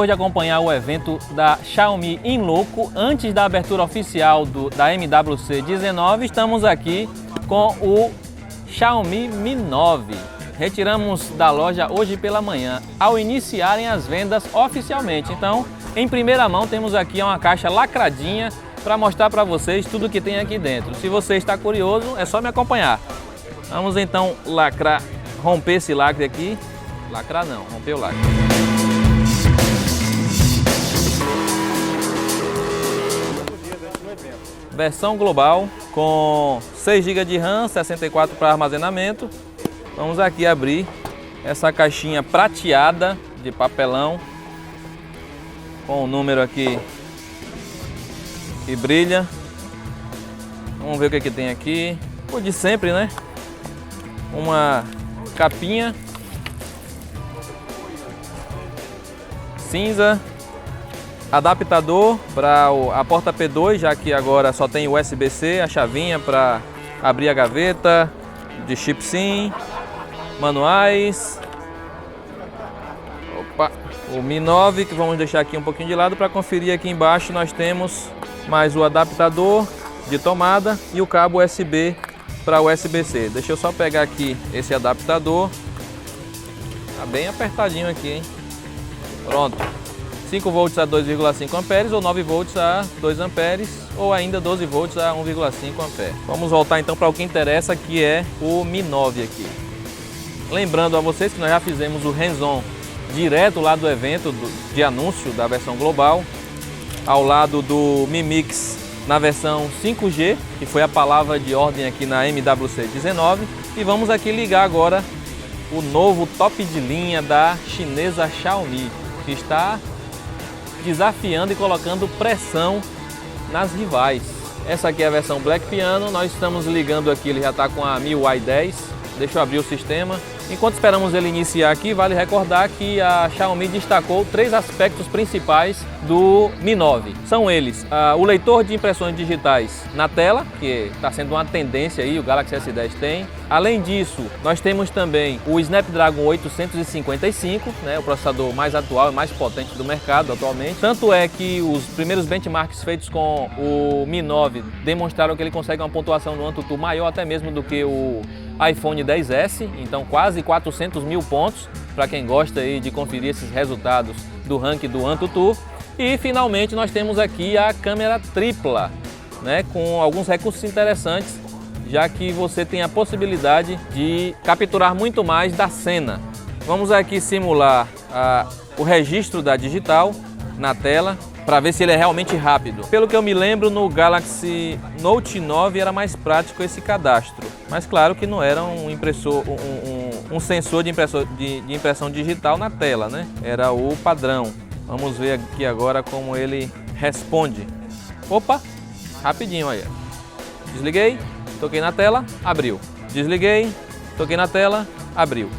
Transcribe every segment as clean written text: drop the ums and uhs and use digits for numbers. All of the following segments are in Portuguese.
depois de acompanhar o evento da Xiaomi in loco, antes da abertura oficial da MWC 19, estamos aqui com o Xiaomi Mi 9. Retiramos da loja hoje pela manhã, ao iniciarem as vendas oficialmente. Então, em primeira mão, temos aqui uma caixa lacradinha para mostrar para vocês tudo que tem aqui dentro. Se você está curioso, é só me acompanhar. Vamos então lacrar, romper esse lacre aqui. Lacrar não, romper o lacre. Versão global com 6 GB de RAM, 64 para armazenamento. Vamos aqui abrir essa caixinha prateada de papelão com o número aqui que brilha. Vamos ver o que tem aqui. O de sempre, né? Uma capinha cinza, adaptador para a porta P2, já que agora só tem USB-C, a chavinha para abrir a gaveta de chip SIM, manuais. Opa, o Mi 9 que vamos deixar aqui um pouquinho de lado para conferir. Aqui embaixo nós temos mais o adaptador de tomada e o cabo USB para USB-C. Deixa eu só pegar aqui esse adaptador. Tá bem apertadinho aqui, hein? Pronto. 5 volts a 2,5 amperes ou 9 volts a 2 amperes ou ainda 12 volts a 1,5 amperes. Vamos voltar então para o que interessa, que é o Mi 9 aqui. Lembrando a vocês que nós já fizemos o hands-on direto lá do evento de anúncio da versão global, ao lado do Mi Mix na versão 5G, que foi a palavra de ordem aqui na MWC 19. E vamos aqui ligar agora o novo top de linha da chinesa Xiaomi, que está desafiando e colocando pressão nas rivais. Essa aqui é a versão Black Piano. Nós estamos ligando aqui, ele já está com a MIUI 10. Deixa eu abrir o sistema. Enquanto esperamos ele iniciar aqui, vale recordar que a Xiaomi destacou 3 aspectos principais do Mi 9. São eles: o leitor de impressões digitais na tela, que está sendo uma tendência aí, o Galaxy S10 tem. Além disso, nós temos também o Snapdragon 855, né, o processador mais atual e mais potente do mercado atualmente. Tanto é que os primeiros benchmarks feitos com o Mi 9 demonstraram que ele consegue uma pontuação no AnTuTu maior até mesmo do que o iPhone XS, então quase 400 mil pontos para quem gosta aí de conferir esses resultados do ranking do AnTuTu. E finalmente nós temos aqui a câmera tripla, né, com alguns recursos interessantes, já que você tem a possibilidade de capturar muito mais da cena. Vamos aqui simular o registro da digital na tela para ver se ele é realmente rápido. Pelo que eu me lembro, no Galaxy Note 9 era mais prático esse cadastro, mas claro que não era um impressor, um sensor de impressão digital na tela, né? Era o padrão. Vamos ver aqui agora como ele responde. Opa, rapidinho aí. Desliguei, toquei na tela, abriu. Desliguei, toquei na tela, abriu.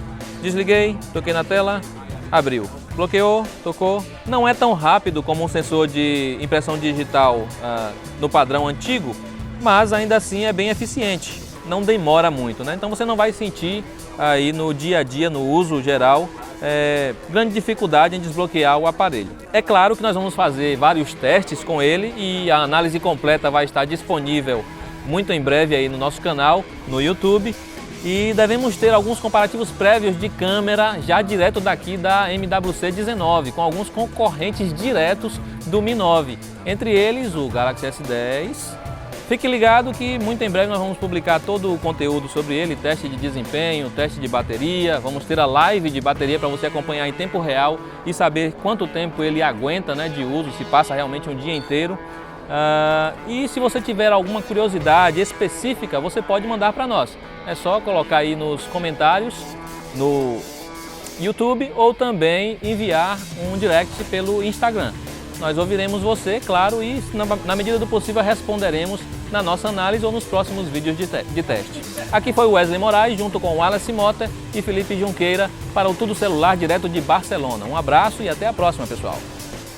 Desliguei, toquei na tela, abriu. Bloqueou, tocou. Não é tão rápido como um sensor de impressão digital no padrão antigo, mas ainda assim é bem eficiente. Não demora muito, né? Então você não vai sentir aí no dia a dia, no uso geral, grande dificuldade em desbloquear o aparelho. É claro que nós vamos fazer vários testes com ele e a análise completa vai estar disponível muito em breve aí no nosso canal, no YouTube. E devemos ter alguns comparativos prévios de câmera já direto daqui da MWC 19, com alguns concorrentes diretos do Mi 9, entre eles o Galaxy S10. Fique ligado que muito em breve nós vamos publicar todo o conteúdo sobre ele, teste de desempenho, teste de bateria, vamos ter a live de bateria para você acompanhar em tempo real e saber quanto tempo ele aguenta, né, de uso, se passa realmente um dia inteiro. E se você tiver alguma curiosidade específica, você pode mandar para nós. É só colocar aí nos comentários no YouTube ou também enviar um direct pelo Instagram. Nós ouviremos você, claro, e na medida do possível responderemos na nossa análise ou nos próximos vídeos de teste. Aqui foi o Wesley Moraes junto com o Wallace Mota e Felipe Junqueira para o Tudo Celular direto de Barcelona. Um abraço e até a próxima, pessoal!